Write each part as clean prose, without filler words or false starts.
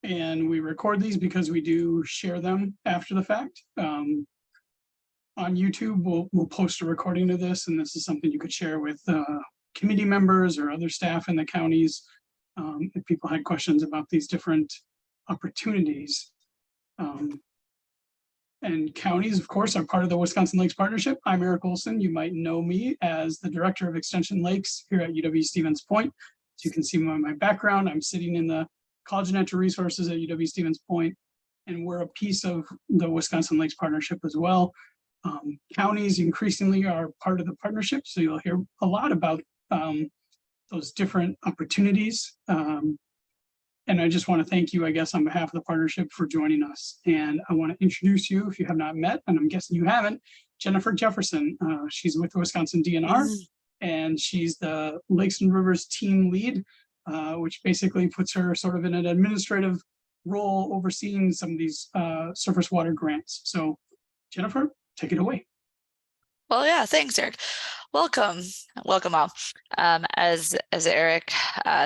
and we record these because we do share them after the fact. On YouTube, we'll post a recording of this, and this is something you could share with committee members or other staff in the counties if people had questions about these different opportunities. And counties, of course, are part of the Wisconsin Lakes Partnership. I'm Eric Olson. You might know me as the Director of Extension Lakes here at UW-Stevens Point. As you can see by my background, I'm sitting in the College of Natural Resources at UW-Stevens Point, and we're a piece of the Wisconsin Lakes Partnership as well. Counties increasingly are part of the partnership, so you'll hear a lot about those different opportunities. And I just want to thank you, I guess, on behalf of the partnership for joining us. And I want to introduce you, if you have not met, and I'm guessing you haven't, Jennifer Jefferson. She's with the Wisconsin DNR, and she's the Lakes and Rivers team lead, which basically puts her sort of in an administrative role overseeing some of these surface water grants. So Jennifer, take it away. Well, yeah, thanks, Eric. Welcome all. As Eric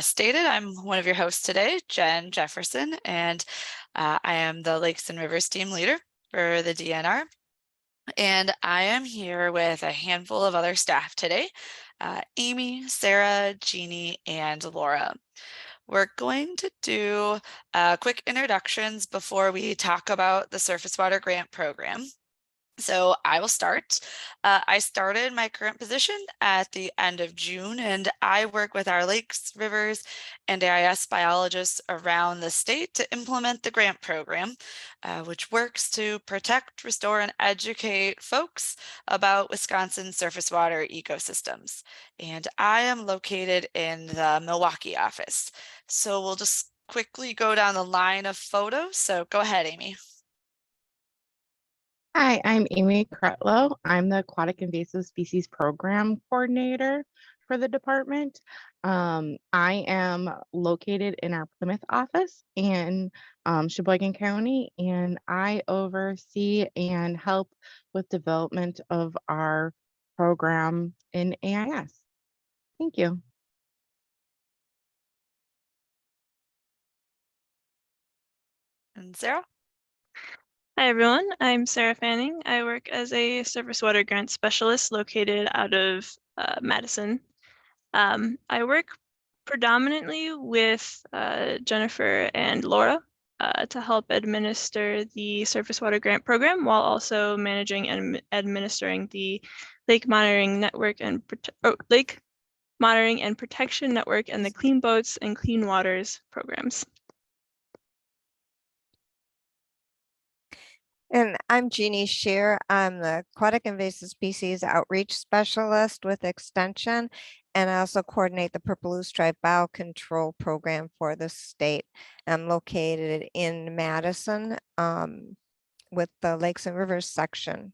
stated, I'm one of your hosts today, Jen Jefferson, and I am the Lakes and Rivers team leader for the DNR. And I am here with a handful of other staff today, Amy, Sarah, Jeannie, and Laura. We're going to do quick introductions before we talk about the Surface Water Grant Program. So I will start. I started my current position at the end of June, and I work with our lakes, rivers, and AIS biologists around the state to implement the grant program, which works to protect, restore, and educate folks about Wisconsin's surface water ecosystems. And I am located in the Milwaukee office. So we'll just quickly go down the line of photos. So go ahead, Amy. Hi, I'm Amy Crutlow. I'm the Aquatic Invasive Species Program Coordinator for the department. I am located in our Plymouth office in Sheboygan County, and I oversee and help with development of our program in AIS. Thank you. And Sarah? Hi, everyone. I'm Sarah Fanning. I work as a surface water grant specialist located out of Madison. I work predominantly with Jennifer and Laura to help administer the surface water grant program while also managing and administering the lake monitoring network and lake monitoring and protection network and the Clean Boats and Clean Waters programs. And I'm Jeannie Shear. I'm the Aquatic Invasive Species Outreach Specialist with Extension, and I also coordinate the Purple Loosestrife Biocontrol Program for the state. I'm located in Madison with the Lakes and Rivers section.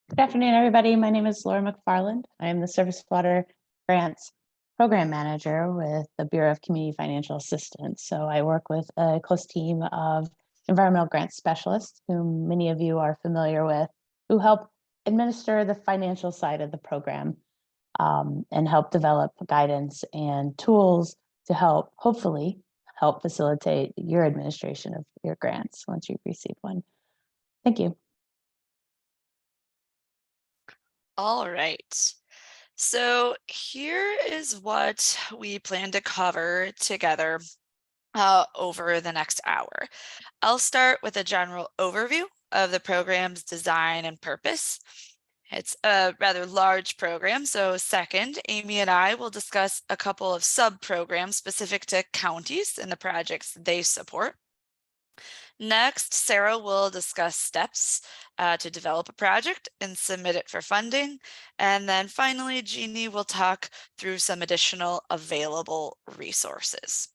Good afternoon, everybody. My name is Laura McFarland. I am the Surface Water Grants Program Manager with the Bureau of Community Financial Assistance. So I work with a close team of environmental grant specialists, whom many of you are familiar with, who help administer the financial side of the program and help develop guidance and tools to hopefully help facilitate your administration of your grants once you receive one. Thank you. All right. So here is what we plan to cover together over the next hour. I'll start with a general overview of the program's design and purpose. It's a rather large program, so second, Amy and I will discuss a couple of sub-programs specific to counties and the projects they support. Next, Sarah will discuss steps to develop a project and submit it for funding. And then finally, Jeannie will talk through some additional available resources.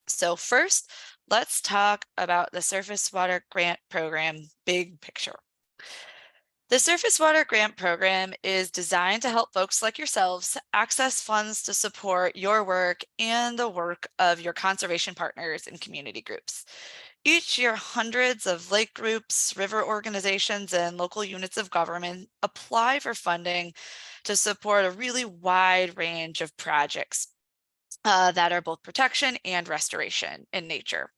So first, let's talk about the Surface Water Grant Program big picture. The Surface Water Grant Program is designed to help folks like yourselves access funds to support your work and the work of your conservation partners and community groups. Each year, hundreds of lake groups, river organizations, and local units of government apply for funding to support a really wide range of projects. that are both protection and restoration in nature.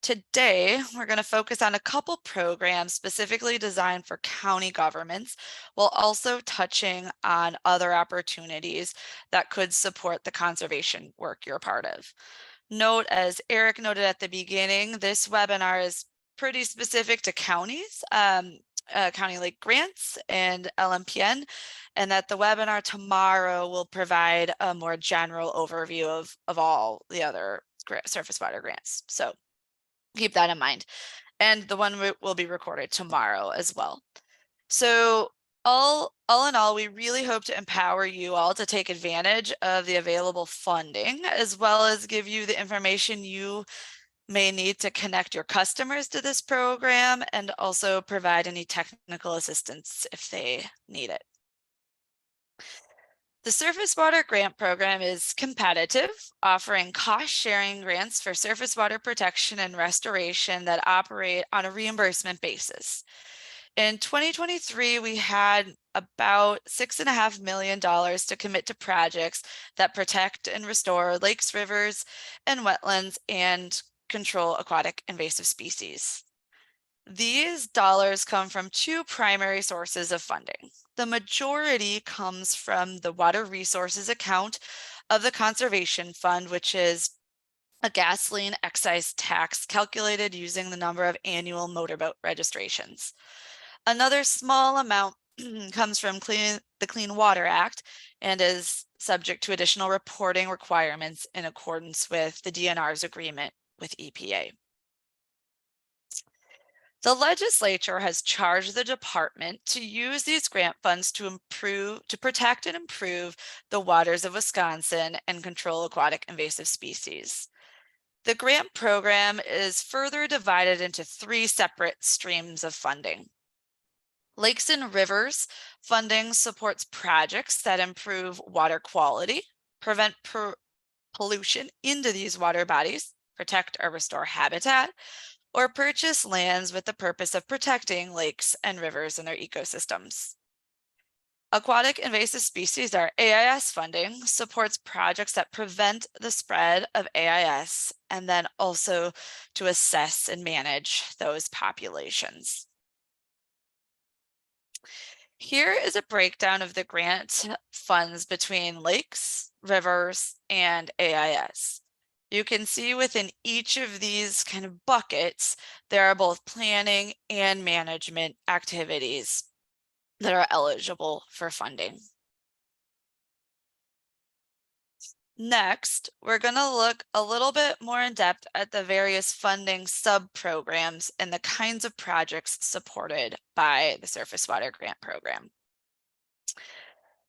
Today, we're going to focus on a couple programs specifically designed for county governments, while also touching on other opportunities that could support the conservation work you're a part of. Note, as Eric noted at the beginning, this webinar is pretty specific to counties, county lake grants and LMPN, and that the webinar tomorrow will provide a more general overview of all the other surface water grants. So keep that in mind. And the one will be recorded tomorrow as well. So all in all, we really hope to empower you all to take advantage of the available funding, as well as give you the information you may need to connect your customers to this program, and also provide any technical assistance if they need it. The Surface Water Grant Program is competitive, offering cost-sharing grants for surface water protection and restoration that operate on a reimbursement basis. In 2023, we had about $6.5 million to commit to projects that protect and restore lakes, rivers, and wetlands and control aquatic invasive species. These dollars come from two primary sources of funding. The majority comes from the Water Resources account of the Conservation Fund, which is a gasoline excise tax calculated using the number of annual motorboat registrations. Another small amount comes from the Clean Water Act and is subject to additional reporting requirements in accordance with the DNR's agreement with EPA. The legislature has charged the department to use these grant funds to protect and improve the waters of Wisconsin and control aquatic invasive species. The grant program is further divided into three separate streams of funding. Lakes and rivers funding supports projects that improve water quality, prevent pollution into these water bodies, protect or restore habitat, or purchase lands with the purpose of protecting lakes and rivers and their ecosystems. Aquatic invasive species, or AIS funding, supports projects that prevent the spread of AIS and then also to assess and manage those populations. Here is a breakdown of the grant funds between lakes, rivers, and AIS. You can see within each of these kind of buckets, there are both planning and management activities that are eligible for funding. Next, we're going to look a little bit more in depth at the various funding sub-programs and the kinds of projects supported by the Surface Water Grant Program.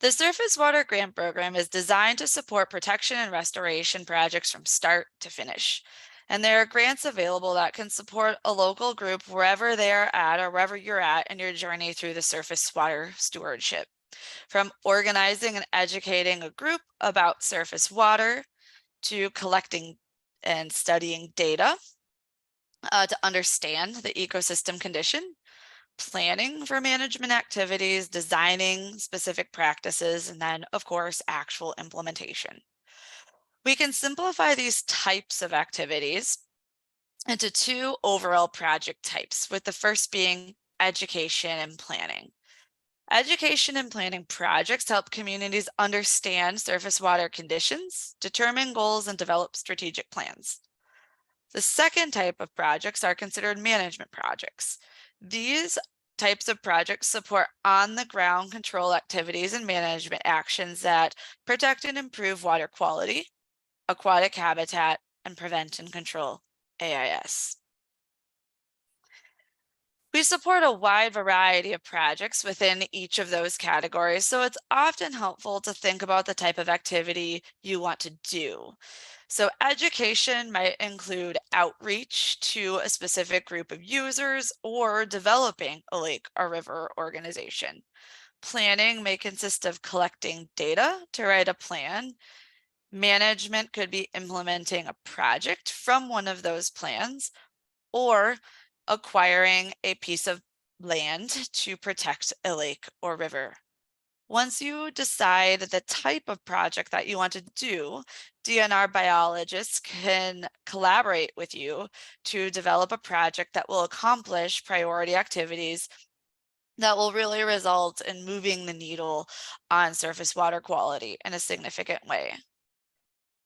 The Surface Water Grant Program is designed to support protection and restoration projects from start to finish. And there are grants available that can support a local group wherever they are at or wherever you're at in your journey through the surface water stewardship. From organizing and educating a group about surface water to collecting and studying data to understand the ecosystem condition, planning for management activities, designing specific practices, and then, of course, actual implementation. We can simplify these types of activities into two overall project types, with the first being education and planning. Education and planning projects help communities understand surface water conditions, determine goals, and develop strategic plans. The second type of projects are considered management projects. These types of projects support on-the-ground control activities and management actions that protect and improve water quality, aquatic habitat, and prevent and control AIS. We support a wide variety of projects within each of those categories, so it's often helpful to think about the type of activity you want to do. So education might include outreach to a specific group of users or developing a lake or river organization. Planning may consist of collecting data to write a plan. Management could be implementing a project from one of those plans, or acquiring a piece of land to protect a lake or river Once you decide the type of project that you want to do, DNR biologists can collaborate with you to develop a project that will accomplish priority activities that will really result in moving the needle on surface water quality in a significant way.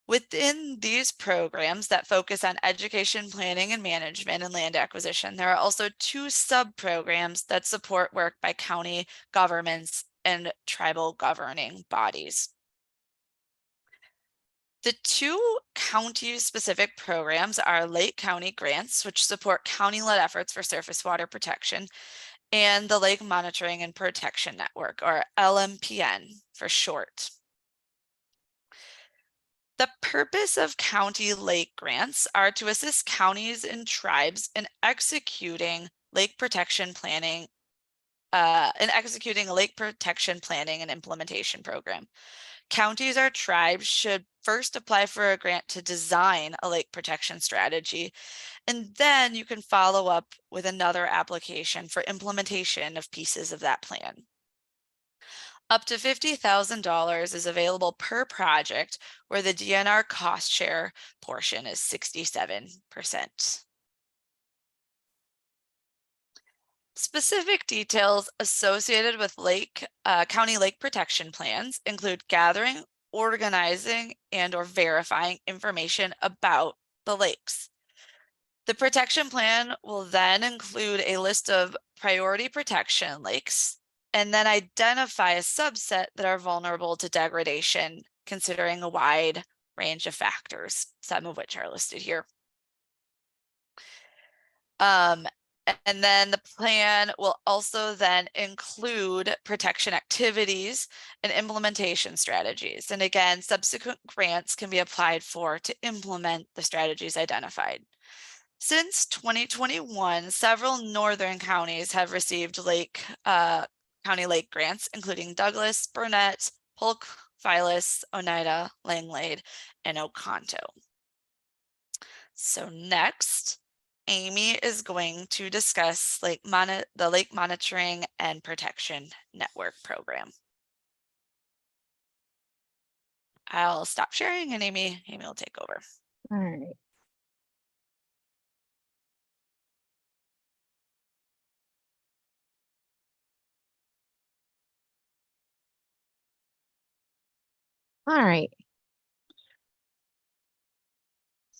Within these programs that focus on education planning and management and land acquisition, there are also 2 sub-programs that support work by county governments and tribal governing bodies. The 2 county-specific programs are Lake County Grants, which support county-led efforts for surface water protection, and the Lake Monitoring and Protection Network, or LMPN for short. The purpose of county lake grants are to assist counties and tribes in executing lake protection planning, a lake protection planning and implementation program. Counties or tribes should first apply for a grant to design a lake protection strategy, and then you can follow up with another application for implementation of pieces of that plan. Up to $50,000 is available per project, where the DNR cost share portion is 67%. Specific details associated with county lake protection plans include gathering, organizing, and/or verifying information about the lakes. The protection plan will then include a list of priority protection lakes, and then identify a subset that are vulnerable to degradation, considering a wide range of factors, some of which are listed here. And then the plan will also then include protection activities and implementation strategies. And again, subsequent grants can be applied for to implement the strategies identified. Since 2021, several northern counties have received county lake grants, including Douglas, Burnett, Polk, Phyllis, Oneida, Langlade, and Oconto. So next, Amy is going to discuss the Lake Monitoring and Protection Network program. I'll stop sharing and Amy will take over. All right. All right.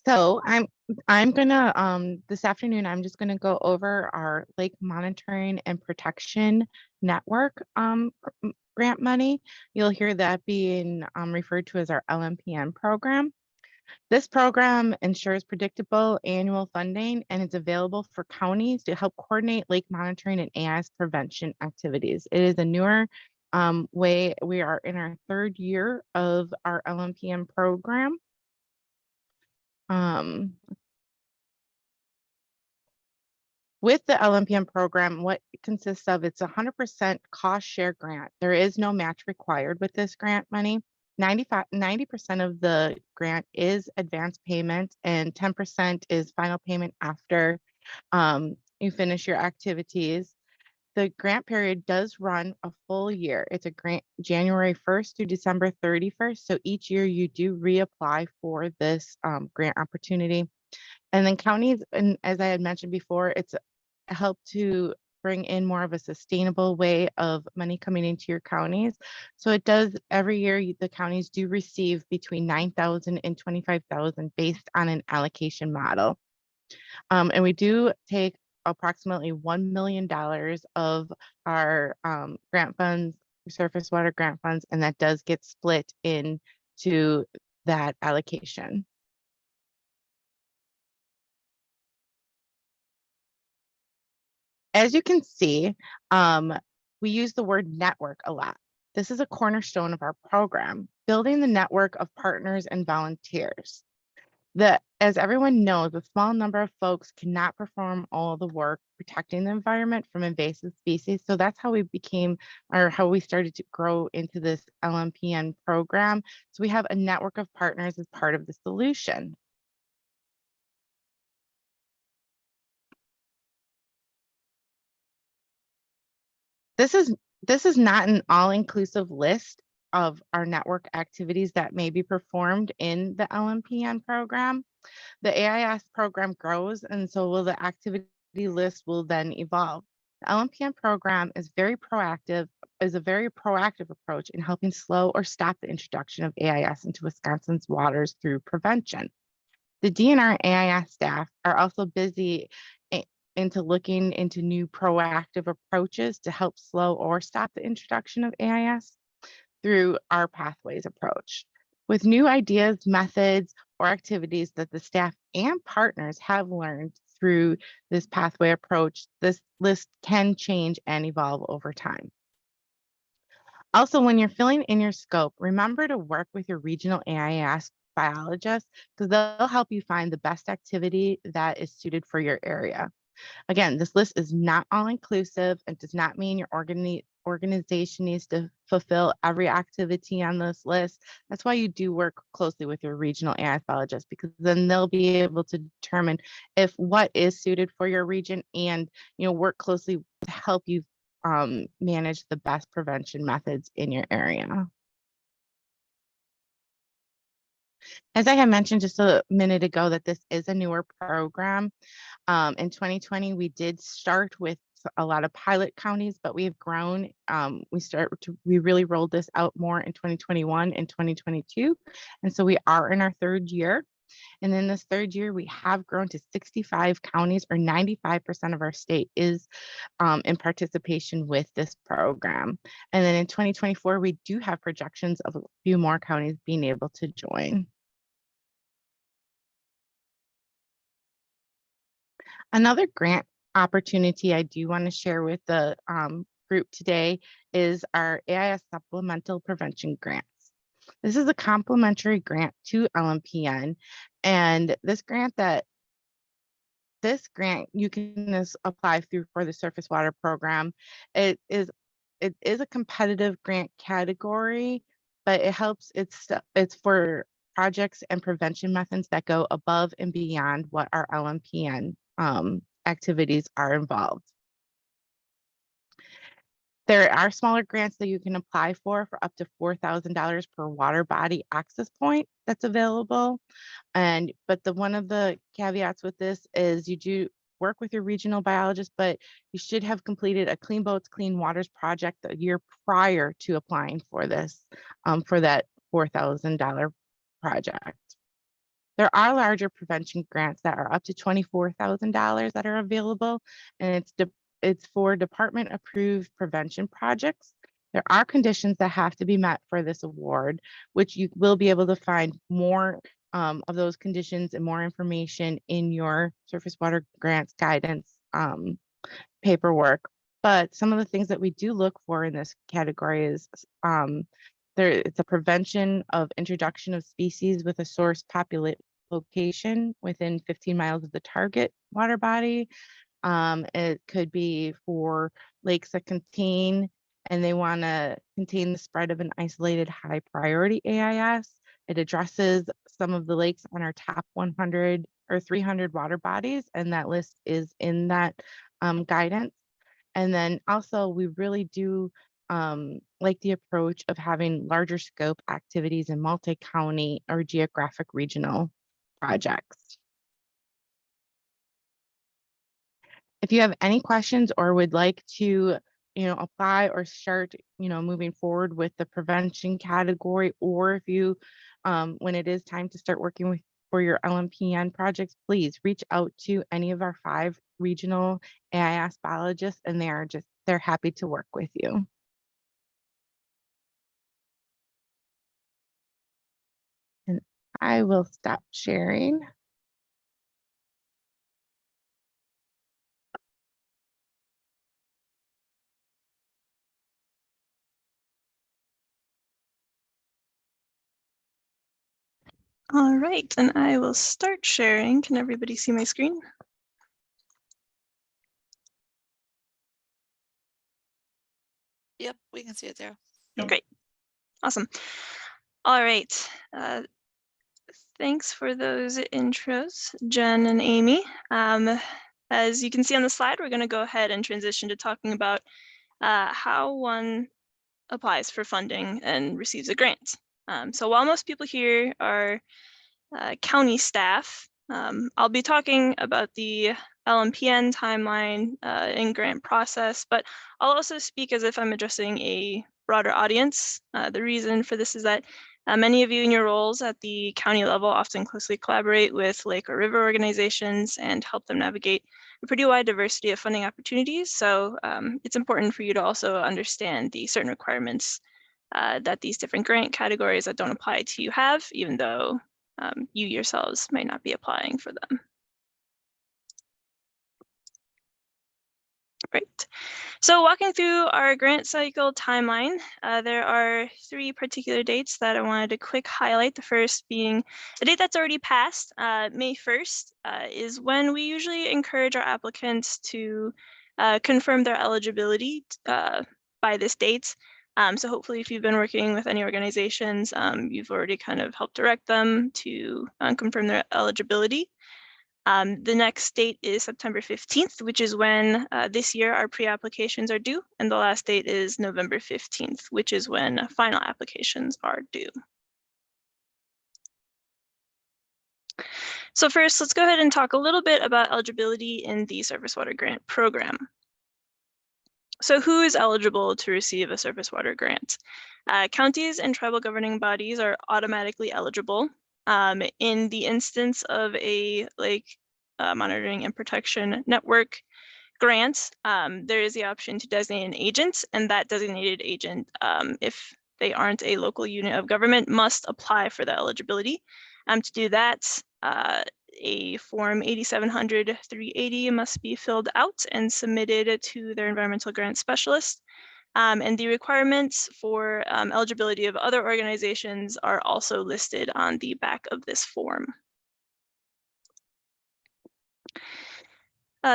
So I'm gonna this afternoon I'm just gonna go over our Lake Monitoring and Protection Network grant money. You'll hear that being referred to as our LMPN program. This program ensures predictable annual funding and is available for counties to help coordinate lake monitoring and AIS prevention activities. It is a newer way. We are in our 3rd year of our LMPN program. With the LMPN program, what it consists of, it's 100% cost share grant. There is no match required with this grant money. 90% of the grant is advance payment and 10% is final payment after you finish your activities. The grant period does run a full year. It's a grant January 1st through December 31st. So each year you do reapply for this grant opportunity. And then counties, and as I had mentioned before, it's helped to bring in more of a sustainable way of money coming into your counties. So it does every year, the counties do receive between $9,000 and $25,000 based on an allocation model. And we do take approximately $1 million of our grant funds, surface water grant funds, and that does get split into that allocation. As you can see, we use the word network a lot. This is a cornerstone of our program, building the network of partners and volunteers. As everyone knows, a small number of folks cannot perform all the work protecting the environment from invasive species. So that's how we how we started to grow into this LMPN program. So we have a network of partners as part of the solution. This is This is not an all-inclusive list of our network activities that may be performed in the LMPN program. The AIS program grows, and so will the activity list will then evolve. The LMPN program is a very proactive approach in helping slow or stop the introduction of AIS into Wisconsin's waters through prevention. The DNR AIS staff are also busy into looking into new proactive approaches to help slow or stop the introduction of AIS through our pathways approach. With new ideas, methods, or activities that the staff and partners have learned through this pathway approach, this list can change and evolve over time. Also, when you're filling in your scope, remember to work with your regional AIS biologists because they'll help you find the best activity that is suited for your area. Again, this list is not all-inclusive and does not mean your organization needs to fulfill every activity on this list. That's why you do work closely with your regional AIS biologist, because then they'll be able to determine if what is suited for your region and work closely to help you manage the best prevention methods in your area. As I had mentioned just a minute ago, that this is a newer program. In 2020, we did start with a lot of pilot counties, but we have grown. We really rolled this out more in 2021 and 2022. And so we are in our third year. And in this third year, we have grown to 65 counties, or 95% of our state is in participation with this program. And then in 2024, we do have projections of a few more counties being able to join. Another grant opportunity I do want to share with the group today is our AIS Supplemental Prevention Grants. This is a complimentary grant to LMPN, and this grant you can apply through for the surface water program. It is a competitive grant category, but it helps. It's for projects and prevention methods that go above and beyond what our LMPN activities are involved. There are smaller grants that you can apply for up to $4,000 per water body access point that's available. But one of the caveats with this is you do work with your regional biologist, but you should have completed a Clean Boats, Clean Waters project a year prior to applying for this, for that $4,000 project. There are larger prevention grants that are up to $24,000 that are available, and it's for department approved prevention projects. There are conditions that have to be met for this award, which you will be able to find more of those conditions and more information in your surface water grants guidance paperwork. But some of the things that we do look for in this category is it's a prevention of introduction of species with a source location within 15 miles of the target water body. It could be for lakes that contain, and they want to contain the spread of an isolated high priority AIS. It addresses some of the lakes on our top 100 or 300 water bodies, and that list is in that guidance. And then also we really do like the approach of having larger scope activities in multi-county or geographic regional projects. If you have any questions or would like to, apply or start, moving forward with the prevention category, or if you, when it is time to start working for your LMPN projects, please reach out to any of our 5 regional AIS biologists, and they're happy to work with you. And I will stop sharing. All right, and I will start sharing. Can everybody see my screen? Yep, we can see it there. Yep. Great, awesome. All right, thanks for those intros, Jen and Amy. As you can see on the slide, we're going to go ahead and transition to talking about how one applies for funding and receives a grant. So while most people here are county staff, I'll be talking about the LMPN timeline and grant process, but I'll also speak as if I'm addressing a broader audience. The reason for this is that many of you in your roles at the county level often closely collaborate with lake or river organizations and help them navigate a pretty wide diversity of funding opportunities. So it's important for you to also understand the certain requirements that these different grant categories that don't apply to you have, even though you yourselves may not be applying for them. Great. So walking through our grant cycle timeline, there are 3 particular dates that I wanted to quick highlight. The first being a date that's already passed, May 1st, is when we usually encourage our applicants to confirm their eligibility by this date. So hopefully if you've been working with any organizations, you've already kind of helped direct them to confirm their eligibility. The next date is September 15th, which is when this year our pre-applications are due, and the last date is November 15th, which is when final applications are due. So first, let's go ahead and talk a little bit about eligibility in the Surface Water Grant Program. So who is eligible to receive a surface water grant? Counties and tribal governing bodies are automatically eligible. In the instance of a lake monitoring and protection network grant, there is the option to designate an agent, and that designated agent, if they aren't a local unit of government, must apply for the eligibility. To do that, a form 8700-380 must be filled out and submitted to their environmental grant specialist. And the requirements for eligibility of other organizations are also listed on the back of this form.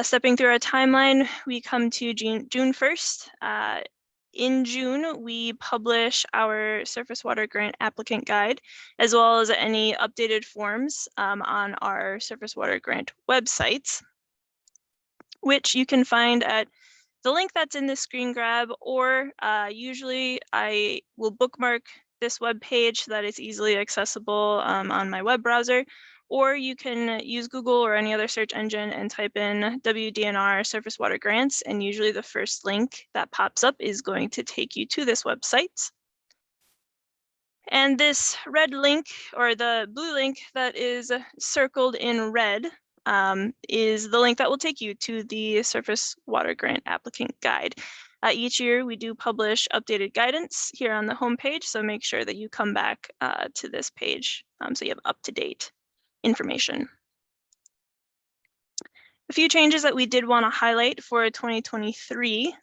Stepping through our timeline, we come to June 1st. In June, we publish our Surface Water Grant Applicant Guide, as well as any updated forms on our Surface Water Grant website, which you can find at the link that's in this screen grab, or usually I will bookmark this web page so that it's easily accessible on my web browser, or you can use Google or any other search engine and type in WDNR Surface Water Grants, and usually the first link that pops up is going to take you to this website. And this red link, or the blue link that is circled in red, is the link that will take you to the Surface Water Grant Applicant Guide. Each year we do publish updated guidance here on the homepage, so make sure that you come back to this page so you have up-to-date information. A few changes that we did want to highlight for 2023.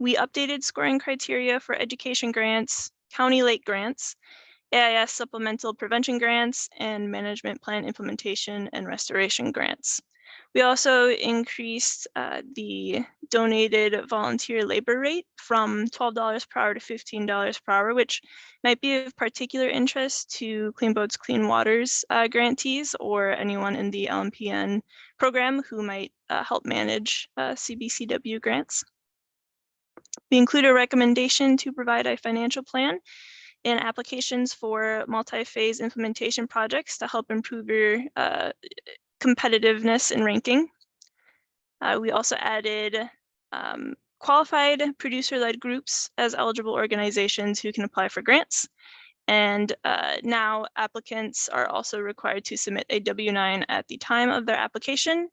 We updated scoring criteria for education grants, county lake grants, AIS supplemental prevention grants, and management plan implementation and restoration grants. We also increased the donated volunteer labor rate from $12 per hour to $15 per hour, which might be of particular interest to Clean Boats, Clean Waters grantees, or anyone in the LMPN program who might help manage CBCW grants. We include a recommendation to provide a financial plan and applications for multi-phase implementation projects to help improve your competitiveness and ranking. We also added qualified producer-led groups as eligible organizations who can apply for grants. And now applicants are also required to submit a W-9 at the time of their application,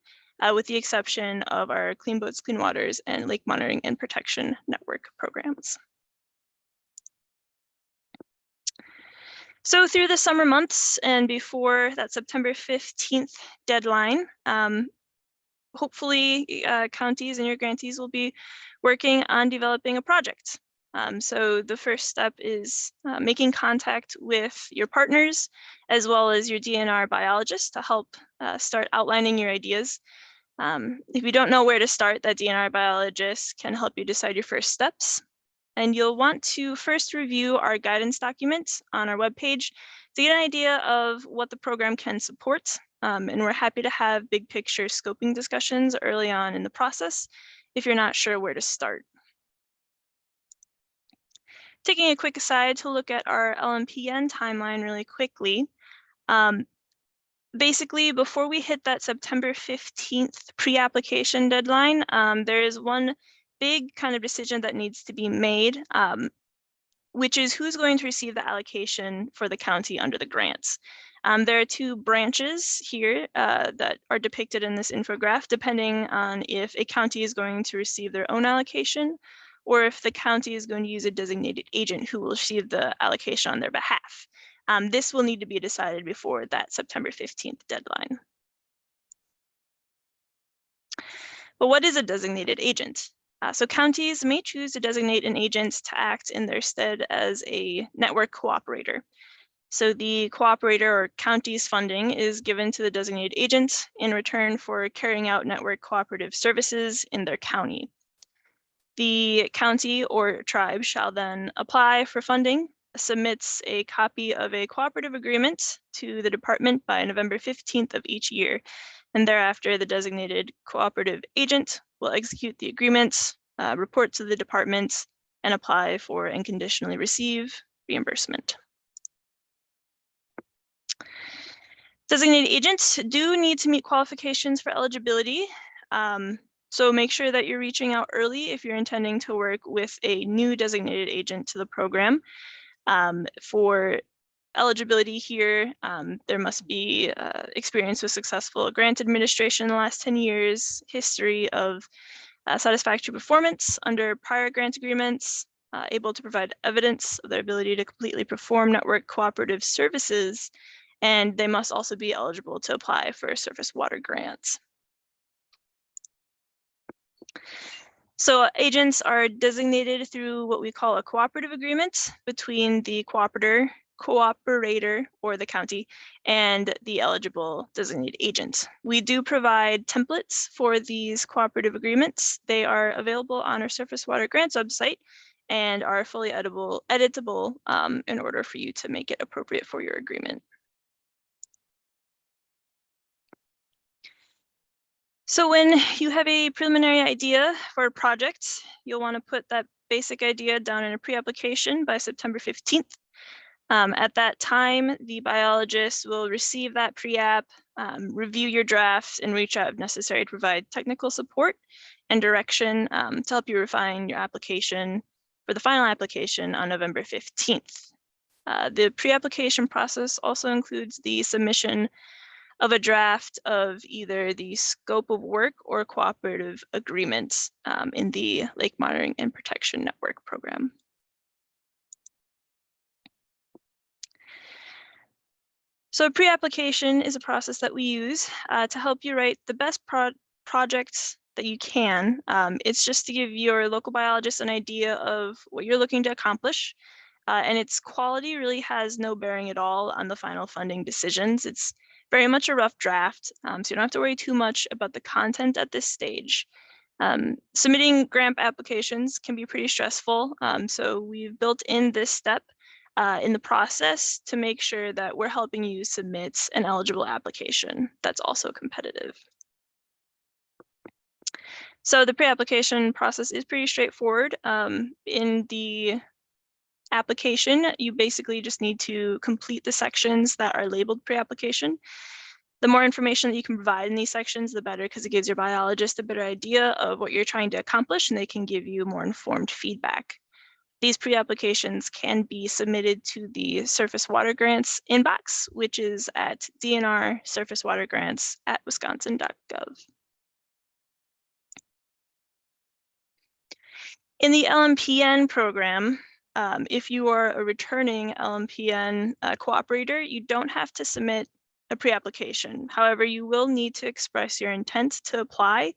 with the exception of our Clean Boats, Clean Waters, and Lake Monitoring and Protection Network programs. So through the summer months and before that September 15th deadline, hopefully counties and your grantees will be working on developing a project. So the first step is making contact with your partners as well as your DNR biologist to help start outlining your ideas. If you don't know where to start, that DNR biologist can help you decide your first steps. And you'll want to first review our guidance documents on our webpage to get an idea of what the program can support. And we're happy to have big picture scoping discussions early on in the process if you're not sure where to start. taking a quick aside to look at our LMPN timeline really quickly. Basically, before we hit that September 15th pre-application deadline, there is one big kind of decision that needs to be made, which is who's going to receive the allocation for the county under the grants. There are two branches here that are depicted in this infographic, depending on if a county is going to receive their own allocation or if the county is going to use a designated agent who will receive the allocation on their behalf. This will need to be decided before that September 15th deadline. But what is a designated agent? So counties may choose to designate an agent to act in their stead as a network cooperator. So the cooperator or county's funding is given to the designated agent in return for carrying out network cooperative services in their county. The county or tribe shall then apply for funding, submits a copy of a cooperative agreement to the department by November 15th of each year. And thereafter, the designated cooperative agent will execute the agreement, report to the department, and apply for and conditionally receive reimbursement. Designated agents do need to meet qualifications for eligibility. So make sure that you're reaching out early if you're intending to work with a new designated agent to the program. For eligibility here, there must be experience with successful grant administration in the last 10 years, history of satisfactory performance under prior grant agreements, able to provide evidence of their ability to completely perform network cooperative services, and they must also be eligible to apply for surface water grants. So agents are designated through what we call a cooperative agreement between the cooperator or the county and the eligible designated agent. We do provide templates for these cooperative agreements. They are available on our Surface Water Grants website and are fully editable in order for you to make it appropriate for your agreement. So when you have a preliminary idea for a project, you'll want to put that basic idea down in a pre-application by September 15th. At that time, the biologist will receive that pre-app, review your drafts, and reach out if necessary to provide technical support and direction to help you refine your application for the final application on November 15th. The pre-application process also includes the submission of a draft of either the scope of work or cooperative agreements in the Lake Monitoring and Protection Network program. So pre-application is a process that we use to help you write the best projects that you can. It's just to give your local biologist an idea of what you're looking to accomplish. And its quality really has no bearing at all on the final funding decisions. It's very much a rough draft, so you don't have to worry too much about the content at this stage. Submitting grant applications can be pretty stressful, so we've built in this step in the process to make sure that we're helping you submit an eligible application that's also competitive. So the pre-application process is pretty straightforward. In the application, you basically just need to complete the sections that are labeled pre-application. The more information that you can provide in these sections, the better, because it gives your biologist a better idea of what you're trying to accomplish, and they can give you more informed feedback. These pre-applications can be submitted to the Surface Water Grants inbox, which is at DNR surfacewatergrants@wisconsin.gov. In the LMPN program, if you are a returning LMPN cooperator, you don't have to submit a pre-application. However, you will need to express your intent to apply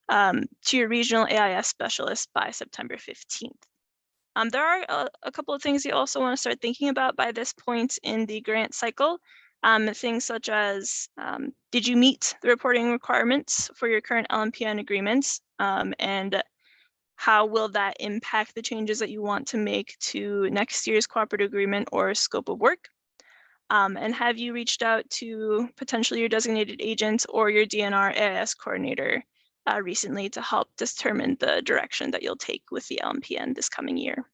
to your regional AIS specialist by September 15th. There are a couple of things you also want to start thinking about by this point in the grant cycle. Things such as, did you meet the reporting requirements for your current LMPN agreements? And how will that impact the changes that you want to make to next year's cooperative agreement or scope of work? And have you reached out to potentially your designated agent or your DNR AIS coordinator recently to help determine the direction that you'll take with the LMPN this coming year?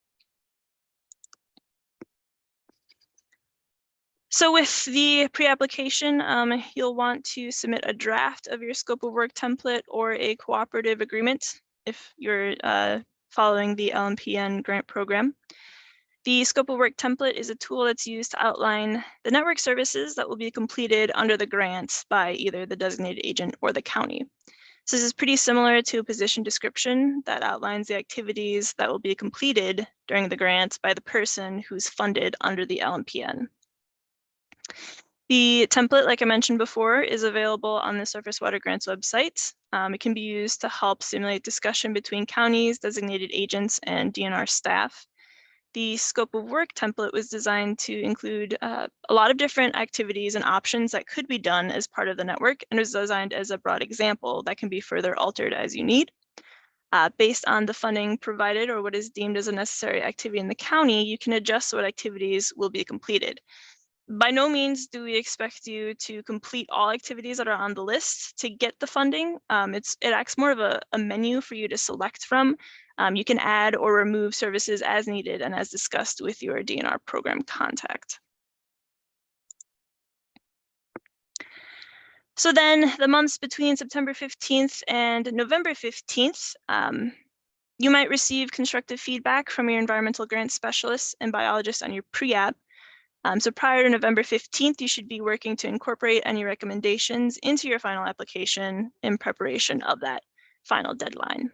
So with the pre-application, you'll want to submit a draft of your scope of work template or a cooperative agreement if you're following the LMPN grant program. The scope of work template is a tool that's used to outline the network services that will be completed under the grant by either the designated agent or the county. So this is pretty similar to a position description that outlines the activities that will be completed during the grant by the person who's funded under the LMPN. The template, like I mentioned before, is available on the Surface Water Grants website. It can be used to help simulate discussion between counties, designated agents, and DNR staff. The scope of work template was designed to include a lot of different activities and options that could be done as part of the network, and was designed as a broad example that can be further altered as you need. Based on the funding provided or what is deemed as a necessary activity in the county, you can adjust what activities will be completed. By no means do we expect you to complete all activities that are on the list to get the funding. It acts more of a menu for you to select from. You can add or remove services as needed and as discussed with your DNR program contact. So then the months between September 15th and November 15th, you might receive constructive feedback from your environmental grant specialists and biologists on your pre-app. So prior to November 15th, you should be working to incorporate any recommendations into your final application in preparation of that final deadline.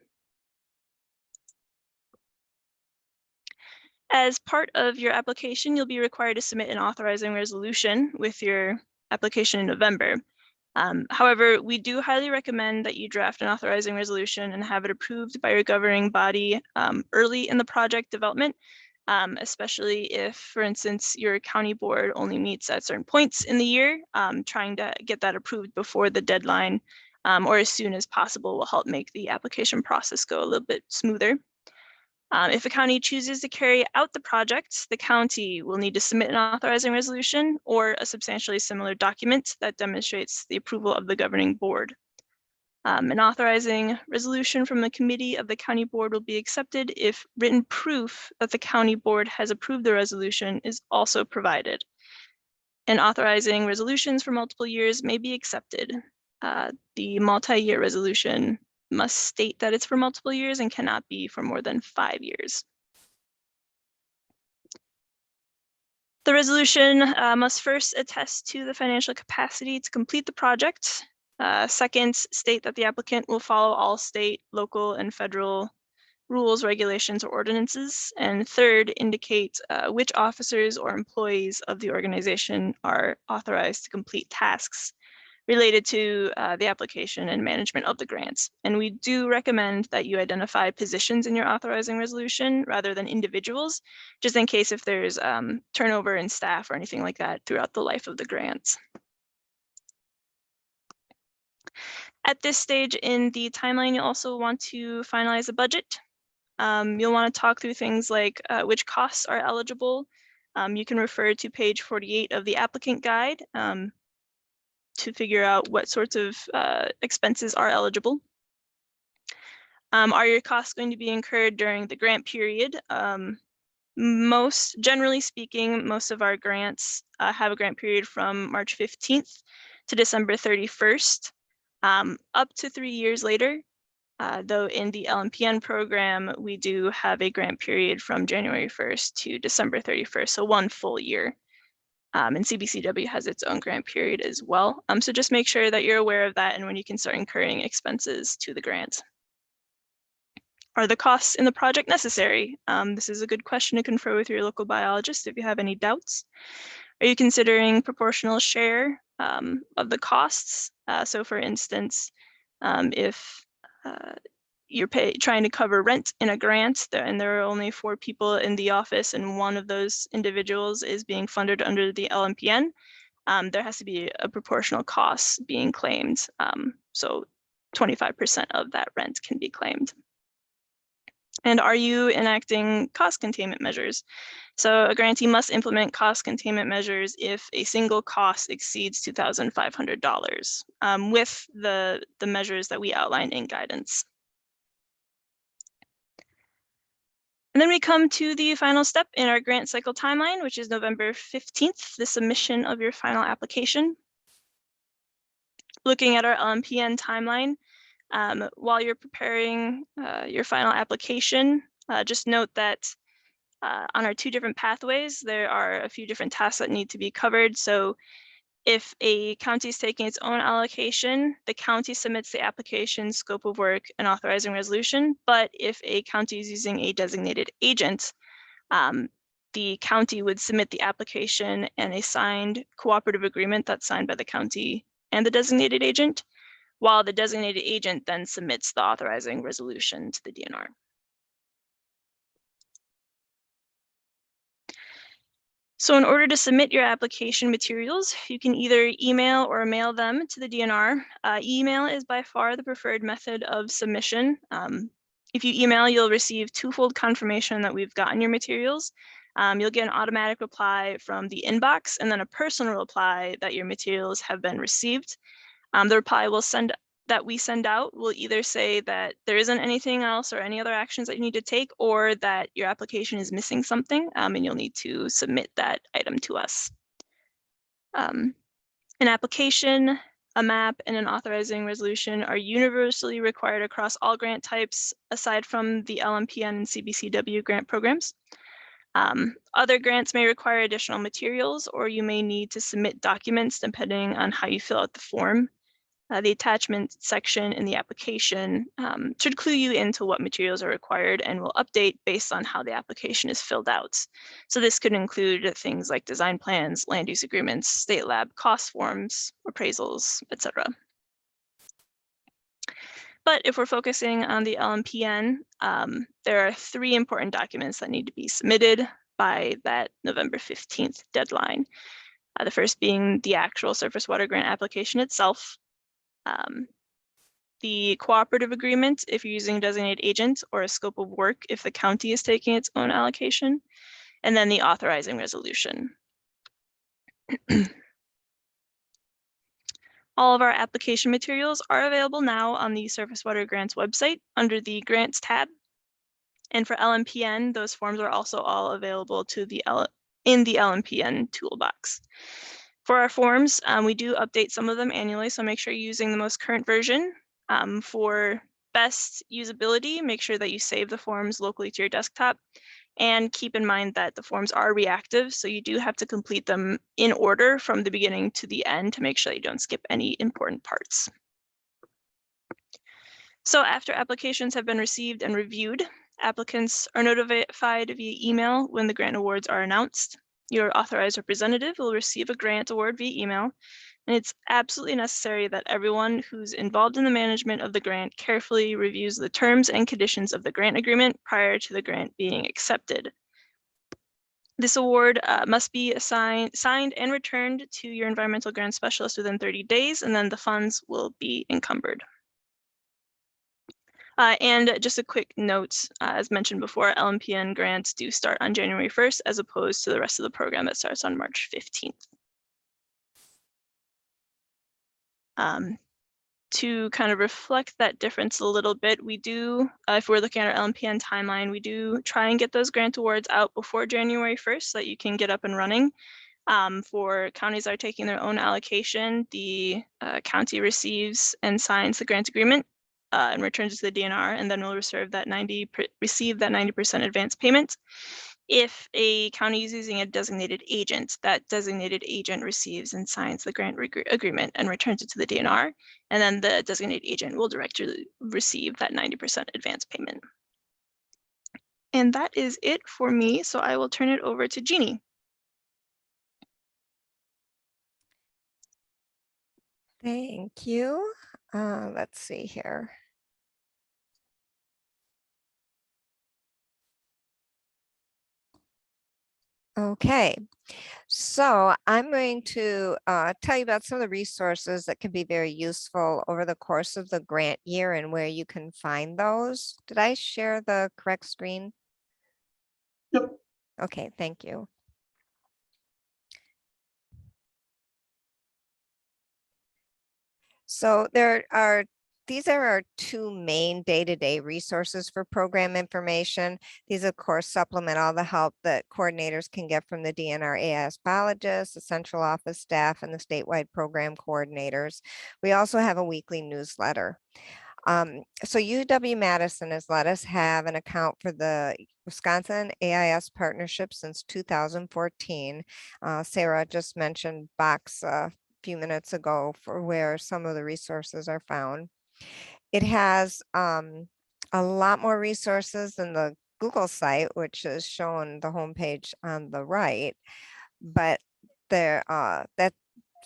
As part of your application, you'll be required to submit an authorizing resolution with your application in November. However, we do highly recommend that you draft an authorizing resolution and have it approved by your governing body early in the project development. Especially if, for instance, your county board only meets at certain points in the year, trying to get that approved before the deadline or as soon as possible will help make the application process go a little bit smoother. If a county chooses to carry out the project, the county will need to submit an authorizing resolution or a substantially similar document that demonstrates the approval of the governing board. An authorizing resolution from the committee of the county board will be accepted if written proof that the county board has approved the resolution is also provided. And authorizing resolutions for multiple years may be accepted. The multi-year resolution must state that it's for multiple years and cannot be for more than 5 years. The resolution must first attest to the financial capacity to complete the project. Second, state that the applicant will follow all state, local, and federal rules, regulations, or ordinances. And third, indicate which officers or employees of the organization are authorized to complete tasks related to the application and management of the grants. And we do recommend that you identify positions in your authorizing resolution rather than individuals, just in case if there's turnover in staff or anything like that throughout the life of the grants. At this stage in the timeline, you'll also want to finalize a budget. You'll want to talk through things like which costs are eligible. You can refer to page 48 of the applicant guide to figure out what sorts of expenses are eligible. Are your costs going to be incurred during the grant period? Generally speaking, most of our grants have a grant period from March 15th to December 31st. Up to 3 years later, though in the LMPN program, we do have a grant period from January 1st to December 31st, so 1 full year. And CBCW has its own grant period as well. So just make sure that you're aware of that and when you can start incurring expenses to the grant. Are the costs in the project necessary? This is a good question to confer with your local biologist if you have any doubts. Are you considering proportional share of the costs? So for instance, if you're trying to cover rent in a grant and there are only 4 people in the office and one of those individuals is being funded under the LMPN, there has to be a proportional cost being claimed. So 25% of that rent can be claimed. And are you enacting cost containment measures? So a grantee must implement cost containment measures if a single cost exceeds $2,500 with the measures that we outlined in guidance. And then we come to the final step in our grant cycle timeline, which is November 15th, the submission of your final application. Looking at our LMPN timeline, while you're preparing your final application, just note that on our 2 different pathways, there are a few different tasks that need to be covered. So if a county is taking its own allocation, the county submits the application, scope of work, and authorizing resolution. But if a county is using a designated agent, the county would submit the application and a signed cooperative agreement that's signed by the county and the designated agent, while the designated agent then submits the authorizing resolution to the DNR. So in order to submit your application materials, you can either email or mail them to the DNR. Email is by far the preferred method of submission. If you email, you'll receive 2-fold confirmation that we've gotten your materials. You'll get an automatic reply from the inbox and then a personal reply that your materials have been received. The reply we send out will either say that there isn't anything else or any other actions that you need to take, or that your application is missing something and you'll need to submit that item to us. An application, a map, and an authorizing resolution are universally required across all grant types, aside from the LMPN and CBCW grant programs. Other grants may require additional materials, or you may need to submit documents depending on how you fill out the form. The attachment section in the application should clue you into what materials are required and will update based on how the application is filled out. So this could include things like design plans, land use agreements, state lab cost forms, appraisals, etc. But if we're focusing on the LMPN, there are 3 important documents that need to be submitted by that November 15th deadline. The first being the actual surface water grant application itself, the cooperative agreement if you're using a designated agent, or a scope of work if the county is taking its own allocation, and then the authorizing resolution. All of our application materials are available now on the Surface Water Grants website under the Grants tab. And for LMPN, those forms are also all available in the LMPN toolbox. For our forms, we do update some of them annually, so make sure you're using the most current version. For best usability, make sure that you save the forms locally to your desktop, and keep in mind that the forms are reactive, so you do have to complete them in order from the beginning to the end to make sure you don't skip any important parts. So after applications have been received and reviewed, applicants are notified via email when the grant awards are announced. Your authorized representative will receive a grant award via email, and it's absolutely necessary that everyone who's involved in the management of the grant carefully reviews the terms and conditions of the grant agreement prior to the grant being accepted. This award must be signed and returned to your environmental grant specialist within 30 days, and then the funds will be encumbered. And just a quick note, as mentioned before, LMPN grants do start on January 1st, as opposed to the rest of the program that starts on March 15th. To kind of reflect that difference a little bit, we do, if we're looking at our LMPN timeline, we do try and get those grant awards out before January 1st so that you can get up and running. For counties that are taking their own allocation, the county receives and signs the grant agreement and returns it to the DNR, and then will receive that 90% advance payment. If a county is using a designated agent, that designated agent receives and signs the grant agreement and returns it to the DNR, and then the designated agent will directly receive that 90% advance payment. And that is it for me, so I will turn it over to Jeannie. Thank you. Let's see here. Okay, so I'm going to tell you about some of the resources that can be very useful over the course of the grant year and where you can find those. Did I share the correct screen? Yep. Okay, thank you. So there are these are our two main day-to-day resources for program information. These, of course, supplement all the help that coordinators can get from the DNR AIS biologists, the central office staff, and the statewide program coordinators. We also have a weekly newsletter. So UW-Madison has let us have an account for the Wisconsin AIS partnership since 2014. Sarah just mentioned Box a few minutes ago for where some of the resources are found. It has a lot more resources than the Google site, which is shown the homepage on the right, but that's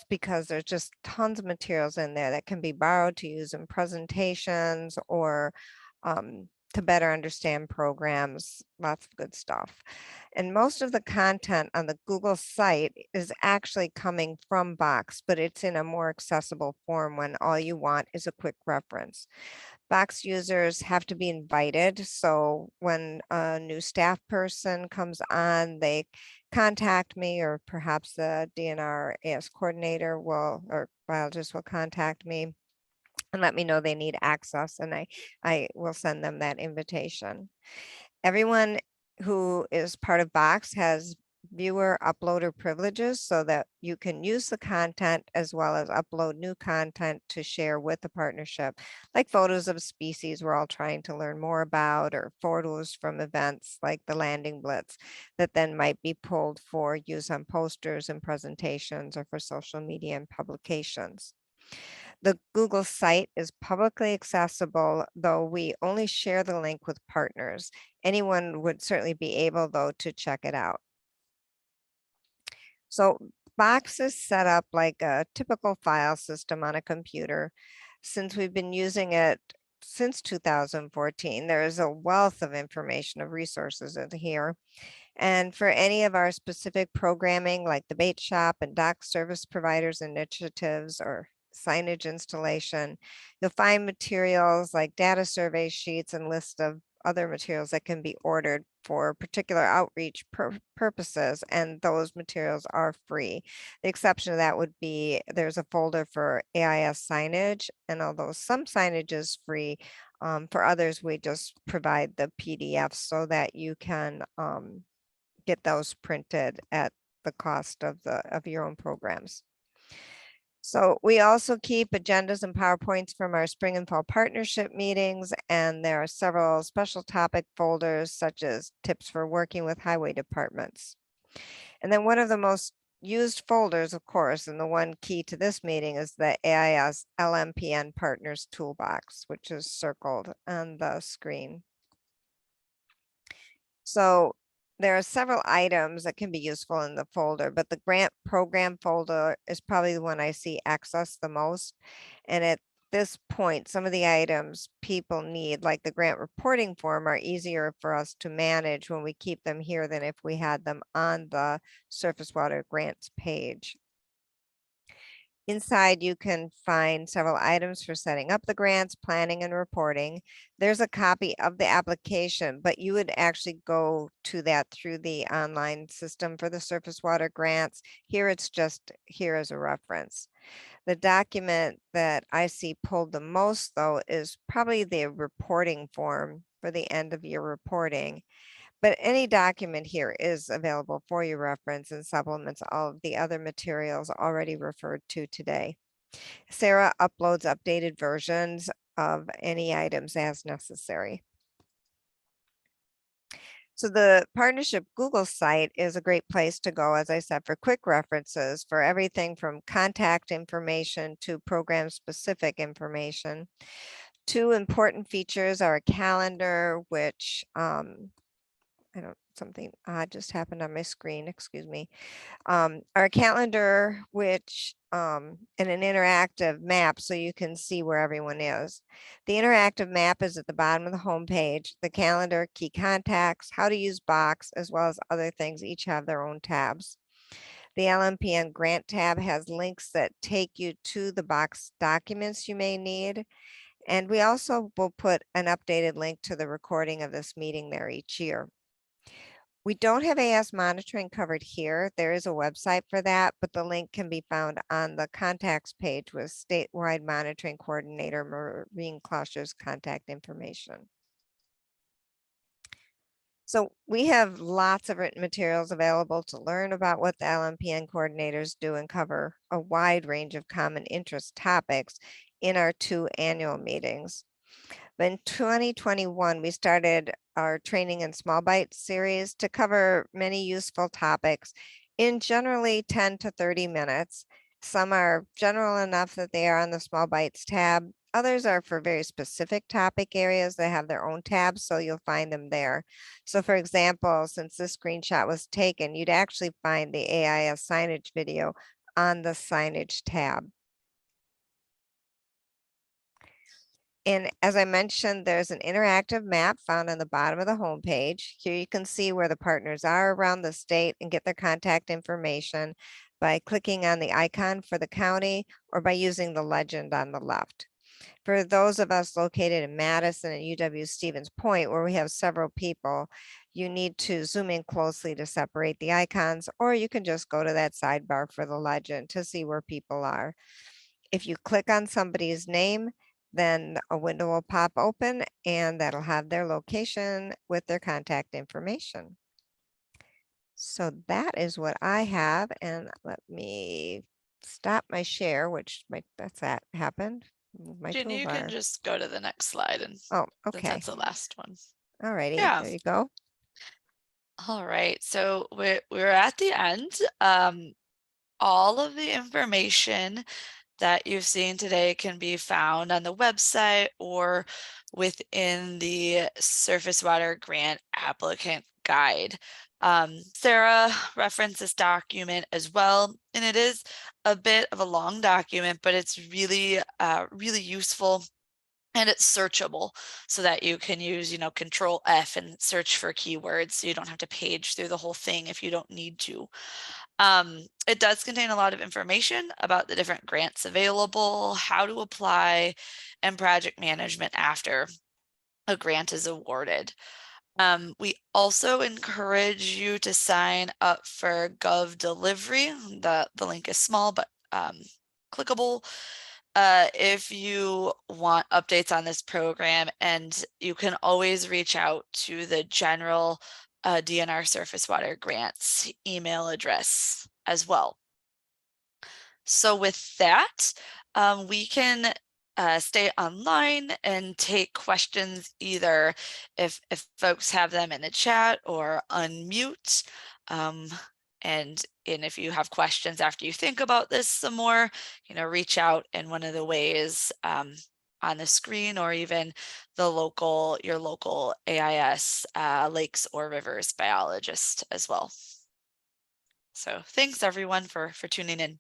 because there's just tons of materials in there that can be borrowed to use in presentations or to better understand programs, lots of good stuff. And most of the content on the Google site is actually coming from Box, but it's in a more accessible form when all you want is a quick reference. Box users have to be invited. So when a new staff person comes on, they contact me, or perhaps the DNR AS coordinator will, or biologist will contact me and let me know they need access, and I will send them that invitation. Everyone who is part of Box has viewer uploader privileges so that you can use the content as well as upload new content to share with the partnership, like photos of species we're all trying to learn more about, or photos from events like the landing blitz that then might be pulled for use on posters and presentations or for social media and publications. The Google site is publicly accessible, though we only share the link with partners. Anyone would certainly be able, though, to check it out. So Box is set up like a typical file system on a computer. Since we've been using it since 2014, there is a wealth of information of resources in here. And for any of our specific programming, like the bait shop and dock service providers initiatives or signage installation, you'll find materials like data survey sheets and lists of other materials that can be ordered for particular outreach purposes, and those materials are free. The exception to that would be there's a folder for AIS signage, and although some signage is free, for others we just provide the PDFs so that you can get those printed at the cost of your own programs. So we also keep agendas and PowerPoints from our spring and fall partnership meetings, and there are several special topic folders such as tips for working with highway departments. And then one of the most used folders, of course, and the one key to this meeting is the AIS LMPN Partners Toolbox, which is circled on the screen. So there are several items that can be useful in the folder, but the grant program folder is probably the one I see accessed the most. And at this point, some of the items people need, like the grant reporting form, are easier for us to manage when we keep them here than if we had them on the surface water grants page. Inside, you can find several items for setting up the grants, planning, and reporting. There's a copy of the application, but you would actually go to that through the online system for the surface water grants. Here, it's just here as a reference. The document that I see pulled the most, though, is probably the reporting form for the end of year reporting. But any document here is available for your reference and supplements all of the other materials already referred to today. Sarah uploads updated versions of any items as necessary. So the partnership Google site is a great place to go, as I said, for quick references for everything from contact information to program specific information. Two important features are a calendar, which something odd just happened on my screen, excuse me. Our calendar, which and an interactive map so you can see where everyone is. The interactive map is at the bottom of the homepage. The calendar, key contacts, how to use Box, as well as other things each have their own tabs. The LMPN grant tab has links that take you to the Box documents you may need. And we also will put an updated link to the recording of this meeting there each year. We don't have AS monitoring covered here. There is a website for that, but the link can be found on the contacts page with statewide monitoring coordinator Maureen Kloster's contact information. So we have lots of written materials available to learn about what the LMPN coordinators do and cover a wide range of common interest topics in our 2 annual meetings. But in 2021, we started our training in small bite series to cover many useful topics in generally 10 to 30 minutes. Some are general enough that they are on the small bites tab. Others are for very specific topic areas that have their own tabs, so you'll find them there. So for example, since this screenshot was taken, you'd actually find the AIS signage video on the signage tab. And as I mentioned, there's an interactive map found on the bottom of the homepage. Here you can see where the partners are around the state and get their contact information by clicking on the icon for the county or by using the legend on the left. For those of us located in Madison and UW-Stevens Point, where we have several people, you need to zoom in closely to separate the icons, or you can just go to that sidebar for the legend to see where people are. If you click on somebody's name, then a window will pop open and that'll have their location with their contact information. So that is what I have. And let me stop my share, which that's that happened. Move my Jen, you can toolbar. just go to the next slide, and Oh, since okay. that's the last one. All righty. Yeah. There you go. All right, so we're at the end. All of the information that you've seen today can be found on the website or within the Surface Water Grant Applicant Guide. Sarah referenced this document as well, and it is a bit of a long document, but it's really, really useful. And it's searchable so that you can use, Control F and search for keywords. So you don't have to page through the whole thing if you don't need to. It does contain a lot of information about the different grants available, how to apply, and project management after a grant is awarded. We also encourage you to sign up for Gov Delivery. The link is small, but clickable. If you want updates on this program, and you can always reach out to the general DNR Surface Water Grants email address as well. So with that, we can stay online and take questions either if folks have them in the chat or unmute. And if you have questions after you think about this some more, reach out in one of the ways on the screen, or even your local AIS lakes or rivers biologist as well. So thanks everyone for tuning in.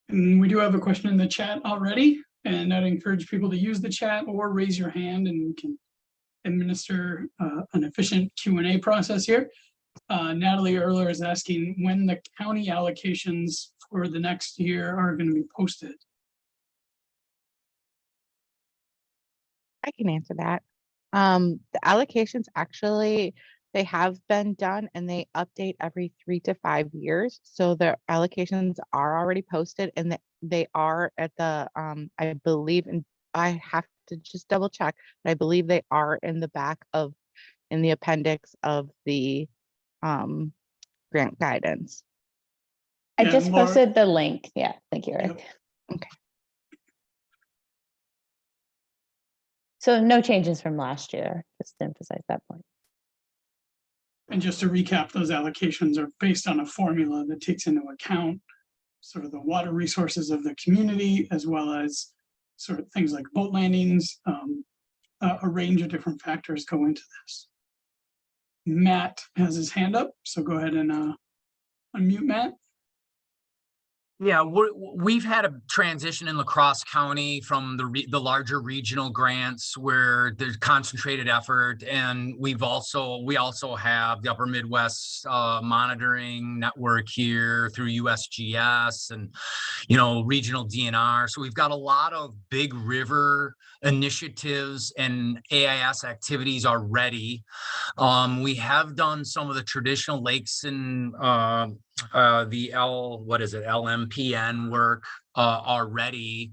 And we do have a question in the chat already, and I'd encourage people to use the chat or raise your hand, and we can administer an efficient Q&A process here. Natalie earlier is asking when the county allocations for the next year are going to be posted. I can answer that. The allocations actually, they have been done and they update every 3 to 5 years. So the allocations are already posted, and they are at the, I believe, and I have to just double check, but I believe they are in the back in the appendix of the grant guidance. I Yeah, just Laura- posted the link. Yeah, thank you, Eric. Yep. Okay. So no changes from last year, just to emphasize that point. And just to recap, those allocations are based on a formula that takes into account sort of the water resources of the community, as well as sort of things like boat landings. A range of different factors go into this. Matt has his hand up, so go ahead and unmute Matt. Yeah, we've had a transition in La Crosse County from the larger regional grants where there's concentrated effort, and we also have the Upper Midwest monitoring network here through USGS and regional DNR. So we've got a lot of big river initiatives and AIS activities already. We have done some of the traditional lakes in the LMPN work already,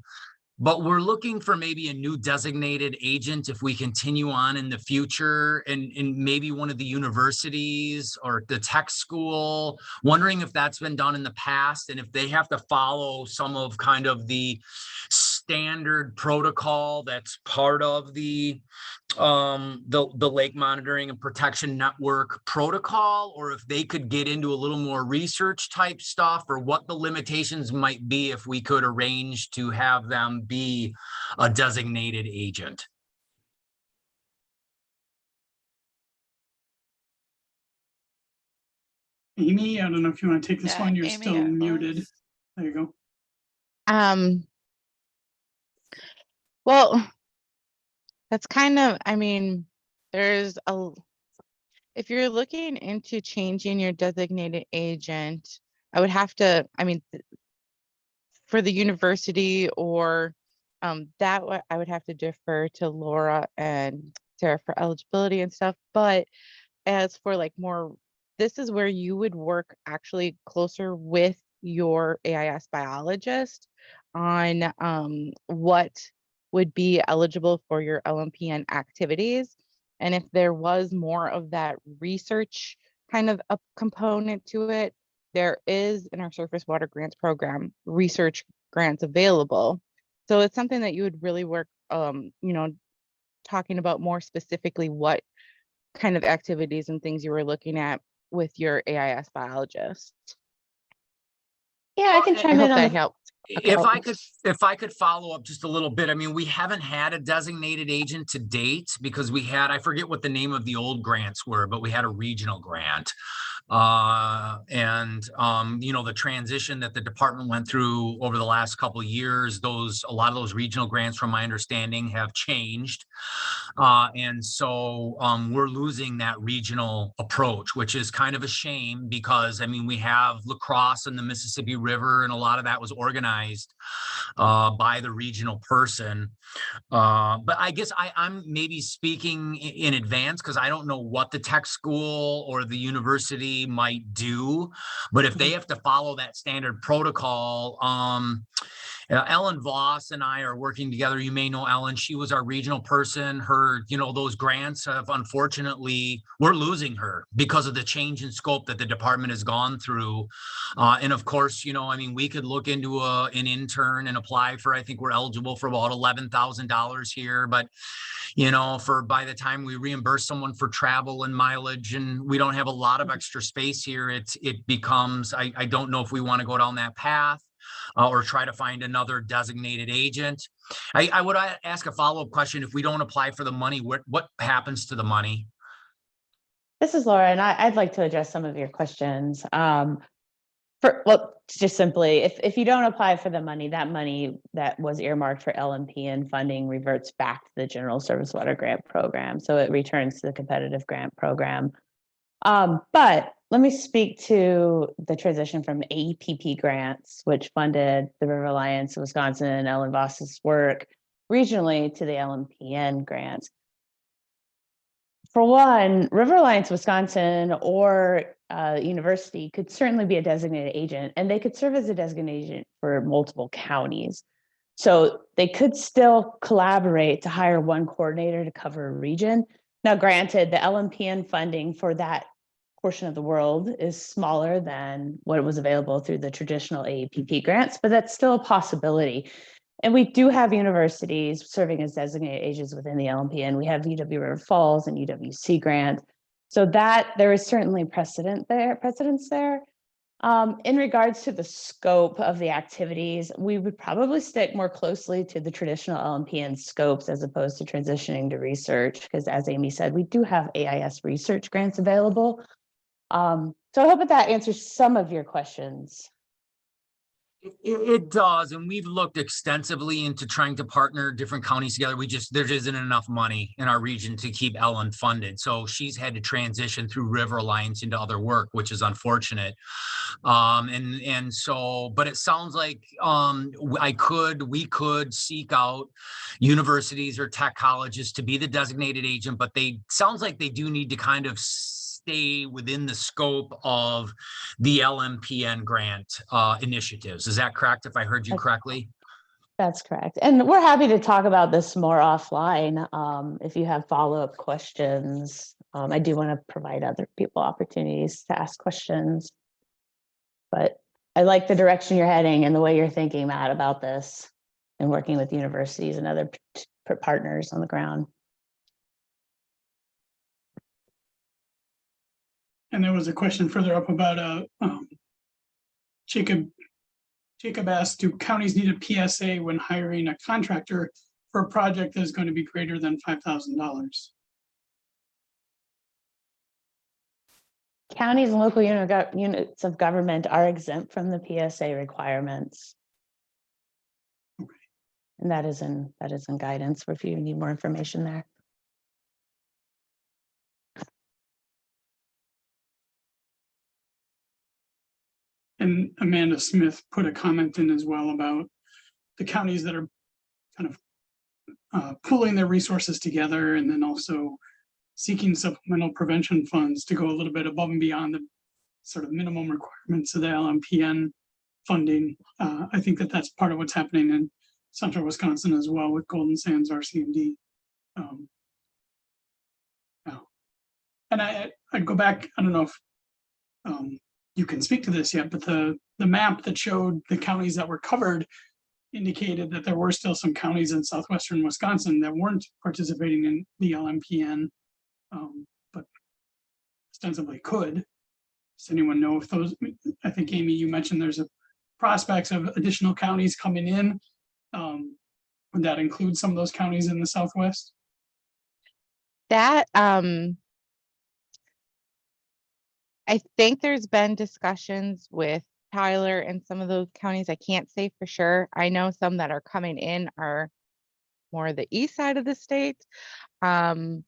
but we're looking for maybe a new designated agent if we continue on in the future, and maybe one of the universities or the tech school, wondering if that's been done in the past and if they have to follow some of kind of the standard protocol that's part of the lake monitoring and protection network protocol, or if they could get into a little more research type stuff, or what the limitations might be if we could arrange to have them be a designated agent. Amy, I don't know if you want to take this Yeah, one. You're Amy still or muted. Lois. There you go. Well, that's kind of, I mean, there's a, if you're looking into changing your designated agent, I would have to, I mean, for the university or that I would have to defer to Laura and Sarah for eligibility and stuff. But as for like more, this is where you would work actually closer with your AIS biologist on what would be eligible for your LMPN activities. And if there was more of that research kind of a component to it, there is in our surface water grants program research grants available. So it's something that you would really work, talking about more specifically what kind of activities and things you were looking at with your AIS biologist. Yeah, I can I chime hope in on that the helped. If I could follow up just a little bit, I mean, we haven't had a designated agent to date because we had, I forget what the name of the old grants were, but we had a regional grant. The transition that the department went through over the last couple of years, a lot of those regional grants, from my understanding, have changed. We're losing that regional approach, which is kind of a shame because, I mean, we have La Crosse and the Mississippi River, and a lot of that was organized by the regional person. But I guess I'm maybe speaking in advance because I don't know what the tech school or the university might do. But if they have to follow that standard protocol, Ellen Voss and I are working together. You may know Ellen. She was our regional person. Those grants have, unfortunately, we're losing her because of the change in scope that the department has gone through. And of course, we could look into an intern and apply for, I think we're eligible for about $11,000 here. But, by the time we reimburse someone for travel and mileage, and we don't have a lot of extra space here, it becomes, I don't know if we want to go down that path. Or try to find another designated agent. I would ask a follow-up question. If we don't apply for the money, what happens to the money? This is Laura, and I'd like to address some of your questions. Just simply, if you don't apply for the money, that money that was earmarked for LMPN funding reverts back to the General Service Water Grant Program. So it returns to the competitive grant program. But let me speak to the transition from APP grants, which funded the River Alliance of Wisconsin and Ellen Voss's work regionally, to the LMPN grants. For one, River Alliance Wisconsin or university could certainly be a designated agent, and they could serve as a designated agent for multiple counties. So they could still collaborate to hire one coordinator to cover a region. Now, granted, the LMPN funding for that portion of the world is smaller than what was available through the traditional AAPP grants, but that's still a possibility. And we do have universities serving as designated agents within the LMPN. We have UW River Falls and UWC grant. So that there is certainly precedence there. In regards to the scope of the activities, we would probably stick more closely to the traditional LMPN scopes as opposed to transitioning to research, because as Amy said, we do have AIS research grants available. So I hope that answers some of your questions. It does, and we've looked extensively into trying to partner different counties together. There just isn't enough money in our region to keep Ellen funded. So she's had to transition through River Alliance into other work, which is unfortunate. And so, but it sounds like we could seek out universities or tech colleges to be the designated agent, but sounds like they do need to kind of stay within the scope of the LMPN grant initiatives. Is that correct, if I heard you correctly? That's correct. And we're happy to talk about this more offline. If you have follow-up questions, I do want to provide other people opportunities to ask questions. But I like the direction you're heading and the way you're thinking, Matt, about this and working with universities and other partners on the ground. And there was a question further up about Jacob asked, do counties need a PSA when hiring a contractor for a project that is going to be greater than $5,000? Counties and local units of government are exempt from the PSA requirements. Okay. And that is in guidance if you need more information there. And Amanda Smith put a comment in as well about the counties that are kind of pooling their resources together and then also seeking supplemental prevention funds to go a little bit above and beyond the sort of minimum requirements of the LMPN funding. I think that's part of what's happening in central Wisconsin as well with Golden Sands RCMD. And I'd go back, I don't know if you can speak to this yet, but the map that showed the counties that were covered indicated that there were still some counties in southwestern Wisconsin that weren't participating in the LMPN, but ostensibly could. Does anyone know if those, I think Amy, you mentioned there's a prospects of additional counties coming in. Would that include some of those counties in the Southwest? That I think there's been discussions with Tyler and some of those counties. I can't say for sure. I know some that are coming in are more the east side of the state. And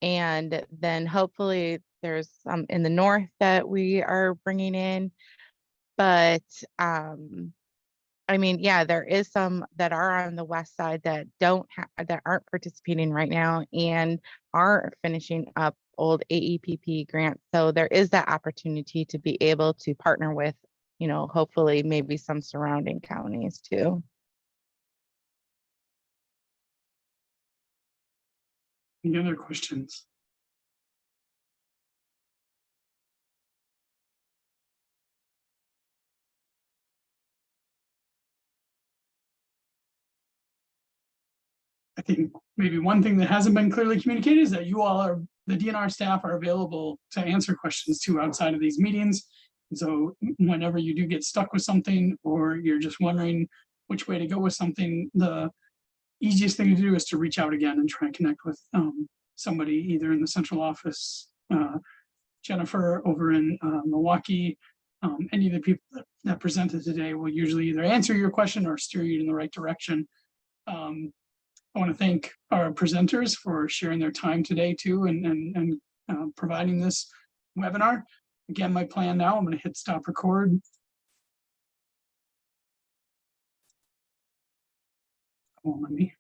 then hopefully there's some in the north that we are bringing in. But I mean, yeah, there is some that are on the west side that that aren't participating right now and are finishing up old AEPP grants. So there is that opportunity to be able to partner with, you know, hopefully maybe some surrounding counties too. Any other questions? I think maybe one thing that hasn't been clearly communicated is that you all are, the DNR staff are available to answer questions too outside of these meetings. And so whenever you do get stuck with something or you're just wondering which way to go with something, the easiest thing to do is to reach out again and try and connect with somebody either in the central office, Jennifer over in Milwaukee. Any of the people that presented today will usually either answer your question or steer you in the right direction. I want to thank our presenters for sharing their time today too and providing this webinar. Again, my plan now, I'm going to hit stop record. Won't let me.